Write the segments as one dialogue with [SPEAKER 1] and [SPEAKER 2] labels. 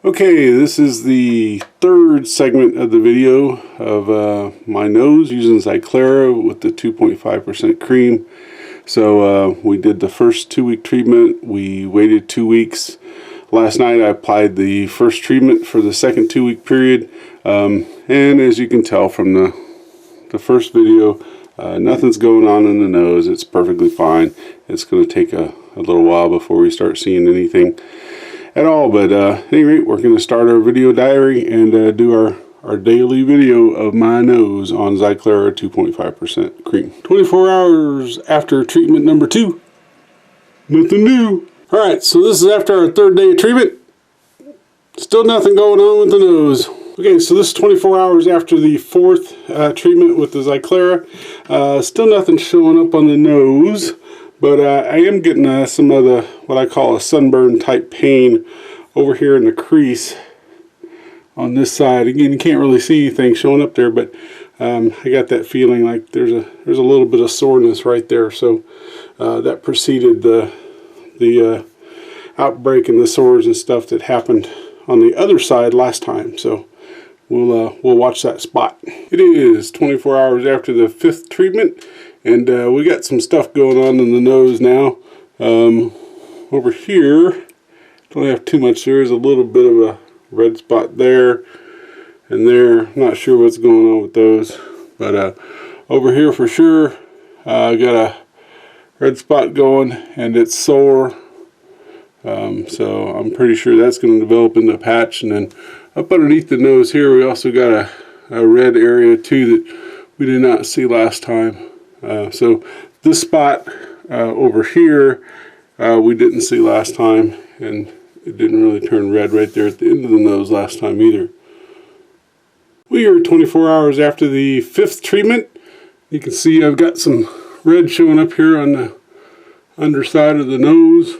[SPEAKER 1] Okay, this is the third segment of the video of my nose using Zyclara with the 2.5% cream. So we did the first 2-week treatment. We waited 2 weeks. Last night I applied the first treatment for the second 2-week period. And as you can tell from the first video, nothing's going on in the nose. It's perfectly fine. It's going to take a little while before we start seeing anything at all, but at any rate, we're going to start our video diary and do our daily video of my nose on Zyclara 2.5% cream. 24 hours after treatment number 2. Nothing new. Alright, so this is after our third day of treatment. Still nothing going on with the nose. Okay, so this is 24 hours after the fourth treatment with the Zyclara. Still nothing showing up on the nose. But I am getting some of the, what I call a sunburn type pain over here in the crease on this side. Again, you can't really see anything showing up there, but I got that feeling like there's a little bit of soreness right there. So that preceded the outbreak and the sores and stuff that happened on the other side last time. So we'll watch that spot. It is 24 hours after the 5th treatment. And we got some stuff going on in the nose now. Over here, don't have too much. There is a little bit of a red spot there and there. Not sure what's going on with those. But over here for sure, I got a red spot going and it's sore. So I'm pretty sure that's going to develop into a patch. And then up underneath the nose here, we also got a red area too that we did not see last time. So this spot over here we didn't see last time, and it didn't really turn red right there at the end of the nose last time either. We are 24 hours after the 5th treatment. You can see I've got some red showing up here on the underside of the nose,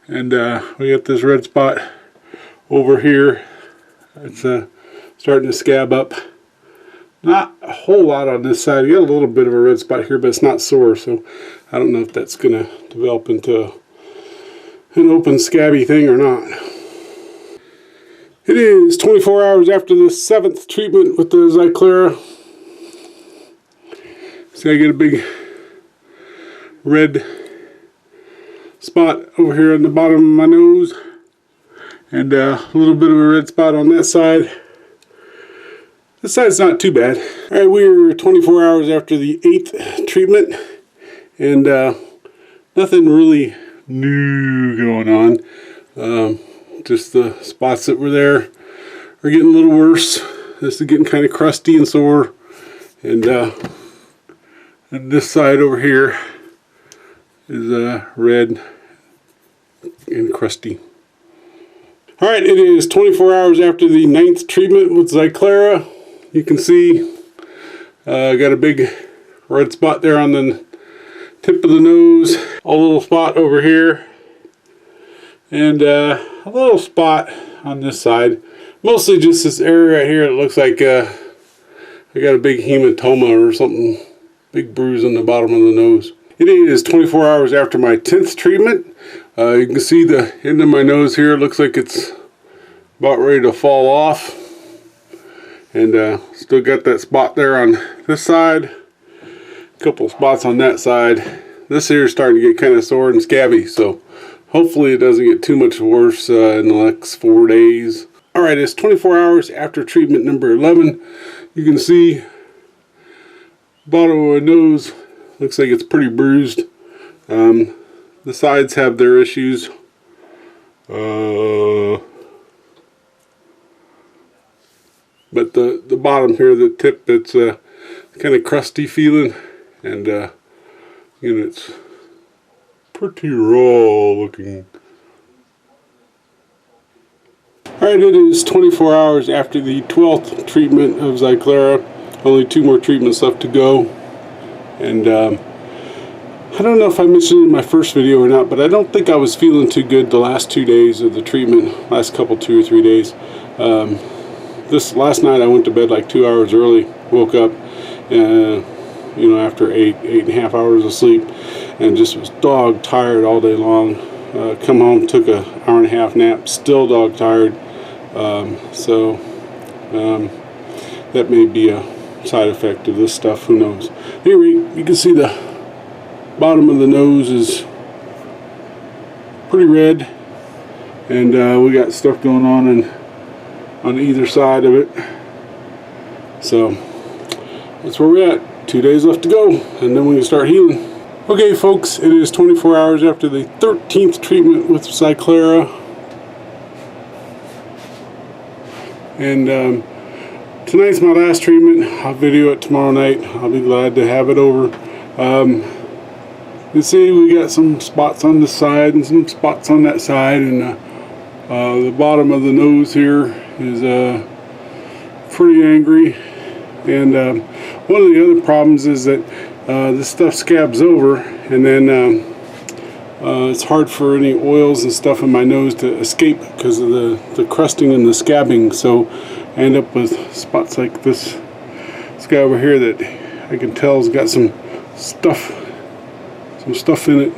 [SPEAKER 1] and we got this red spot over here. It's starting to scab up. Not a whole lot on this side. You got a little bit of a red spot here, but it's not sore, so I don't know if that's going to develop into an open scabby thing or not. It is 24 hours after the 7th treatment with the Zyclara. See, I get a big red spot over here on the bottom of my nose, and a little bit of a red spot on that side. This side's not too bad. Alright, we're 24 hours after the 8th treatment, and nothing really new going on. Just the spots that were there are getting a little worse. This is getting kind of crusty and sore, and this side over here is red and crusty. Alright, it is 24 hours after the 9th treatment with Zyclara. You can see I got a big red spot there on the tip of the nose, a little spot over here, and a little spot on this side. Mostly just this area right here. It looks like I got a big hematoma or something, big bruise on the bottom of the nose. It is 24 hours after my 10th treatment. You can see the end of my nose here. It looks like it's about ready to fall off. And still got that spot there on this side, a couple spots on that side. This here is starting to get kind of sore and scabby, so hopefully it doesn't get too much worse in the next 4 days. Alright, it's 24 hours after treatment number 11. You can see bottom of my nose looks like it's pretty bruised. The sides have their issues. But the bottom here, the tip, it's kind of crusty feeling, and it's pretty raw looking. Alright, it is 24 hours after the 12th treatment of Zyclara. Only 2 more treatments left to go. And I don't know if I mentioned it in my first video or not, but I don't think I was feeling too good the last 2 days of the treatment, last couple 2 or 3 days. This last night I went to bed like 2 hours early, woke up after 8.5 hours of sleep, and just was dog tired all day long. Come home, took an hour and a half nap, still dog tired. That may be a side effect of this stuff, who knows. Anyway, you can see the bottom of the nose is pretty red, and we got stuff going on either side of it. So that's where we're at. 2 days left to go, and then we can start healing. Okay folks, it is 24 hours after the 13th treatment with Zyclara, and tonight's my last treatment. I'll video it tomorrow night. I'll be glad to have it over. You can see we got some spots on this side and some spots on that side, and the bottom of the nose here is pretty angry. And one of the other problems is that this stuff scabs over, and then it's hard for any oils and stuff in my nose to escape because of the crusting and the scabbing. So I end up with spots like this guy over here that I can tell has got some stuff in it.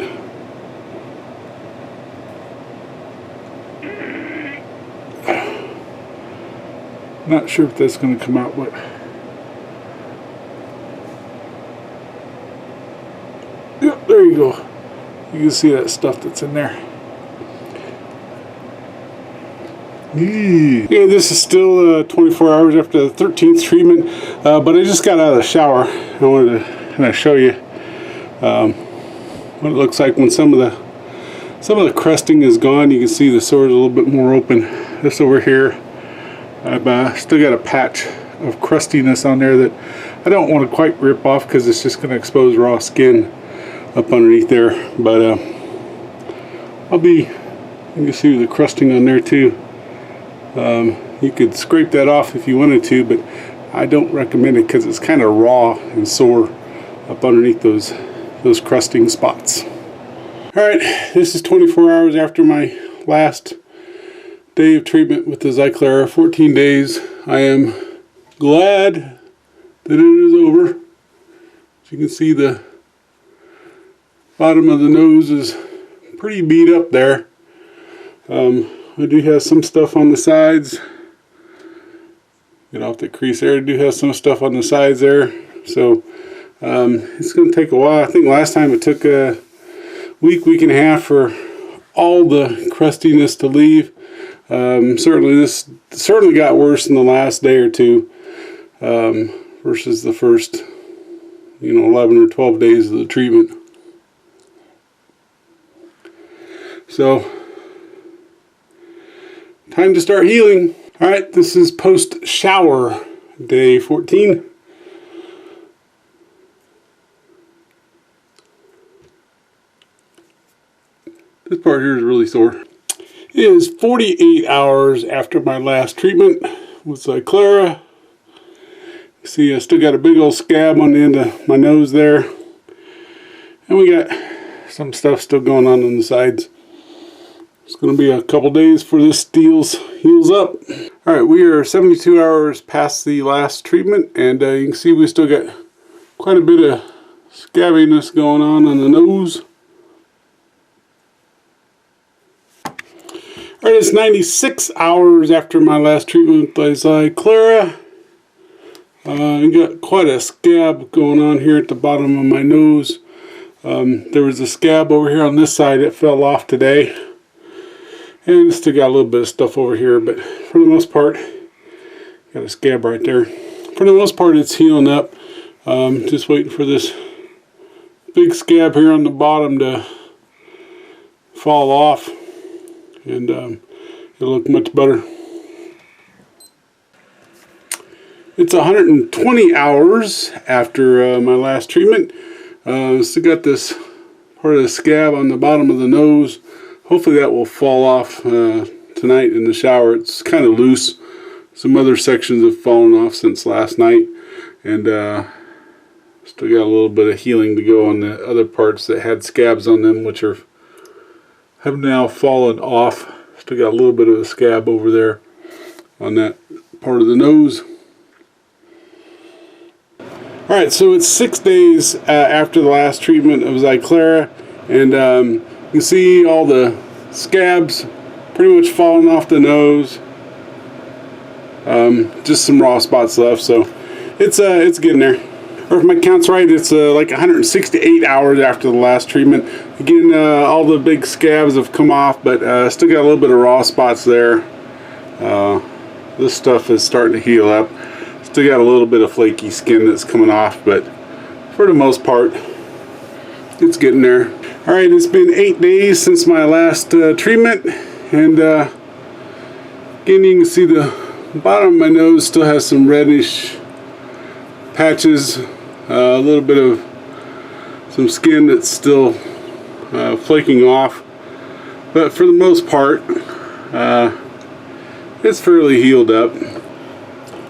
[SPEAKER 1] Not sure if that's going to come out, but yep, there you go. You can see that stuff that's in there. Yeah, this is still 24 hours after the 13th treatment, but I just got out of the shower. I wanted to kind of show you what it looks like when some of the crusting is gone. You can see the sores a little bit more open. This over here, I've still got a patch of crustiness on there that I don't want to quite rip off because it's just going to expose raw skin up underneath there. But you can see the crusting on there too. You could scrape that off if you wanted to, but I don't recommend it because it's kind of raw and sore up underneath those crusting spots. Alright, this is 24 hours after my last day of treatment with the Zyclara. 14 days. I am glad that it is over. As you can see, the bottom of the nose is pretty beat up there. I do have some stuff on the sides. Get off the crease there. I do have some stuff on the sides there. So it's going to take a while. I think last time it took a week and a half for all the crustiness to leave. This certainly got worse in the last day or two versus the first 11 or 12 days of the treatment. So time to start healing. Alright, this is post shower day 14. This part here is really sore. It is 48 hours after my last treatment with Zyclara. See, I still got a big old scab on the end of my nose there. And we got some stuff still going on the sides. It's going to be a couple days before this heals up. Alright, we are 72 hours past the last treatment, and you can see we still got quite a bit of scabbiness going on the nose. Alright, it's 96 hours after my last treatment by Zyclara. I got quite a scab going on here at the bottom of my nose. There was a scab over here on this side that fell off today. And still got a little bit of stuff over here, but for the most part, got a scab right there. For the most part, it's healing up. Just waiting for this big scab here on the bottom to fall off, and it'll look much better. It's 120 hours after my last treatment. Still got this part of the scab on the bottom of the nose. Hopefully that will fall off tonight in the shower. It's kind of loose. Some other sections have fallen off since last night, and still got a little bit of healing to go on the other parts that had scabs on them, which have now fallen off. Still got a little bit of a scab over there on that part of the nose. Alright, so it's 6 days after the last treatment of Zyclara, and you can see all the scabs pretty much falling off the nose. Just some raw spots left, so it's getting there. Or if my count's right, it's like 168 hours after the last treatment. Again, all the big scabs have come off, but still got a little bit of raw spots there. This stuff is starting to heal up. Still got a little bit of flaky skin that's coming off, but for the most part, it's getting there. All right, it's been 8 days since my last treatment, and again, you can see the bottom of my nose still has some reddish patches, a little bit of some skin that's still flaking off, but for the most part, it's fairly healed up.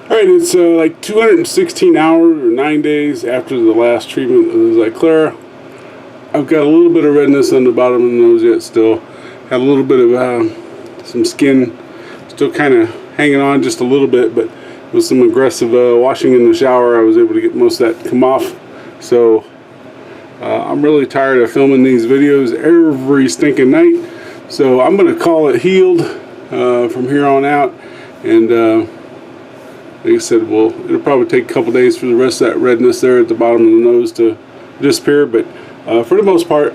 [SPEAKER 1] Alright, it's like 216 hours or 9 days after the last treatment of the Zyclara. I've got a little bit of redness on the bottom of the nose yet still. Had a little bit of some skin still kind of hanging on just a little bit, but with some aggressive washing in the shower, I was able to get most of that come off. So I'm really tired of filming these videos every stinking night. So I'm going to call it healed from here on out. And like I said, well, it'll probably take a couple days for the rest of that redness there at the bottom of the nose to disappear. But for the most part,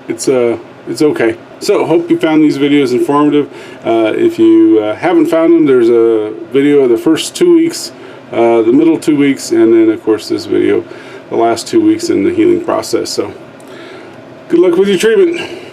[SPEAKER 1] it's okay. So hope you found these videos informative. If you haven't found them, there's a video of the first 2 weeks, the middle 2 weeks, and then of course this video, the last 2 weeks in the healing process. So good luck with your treatment.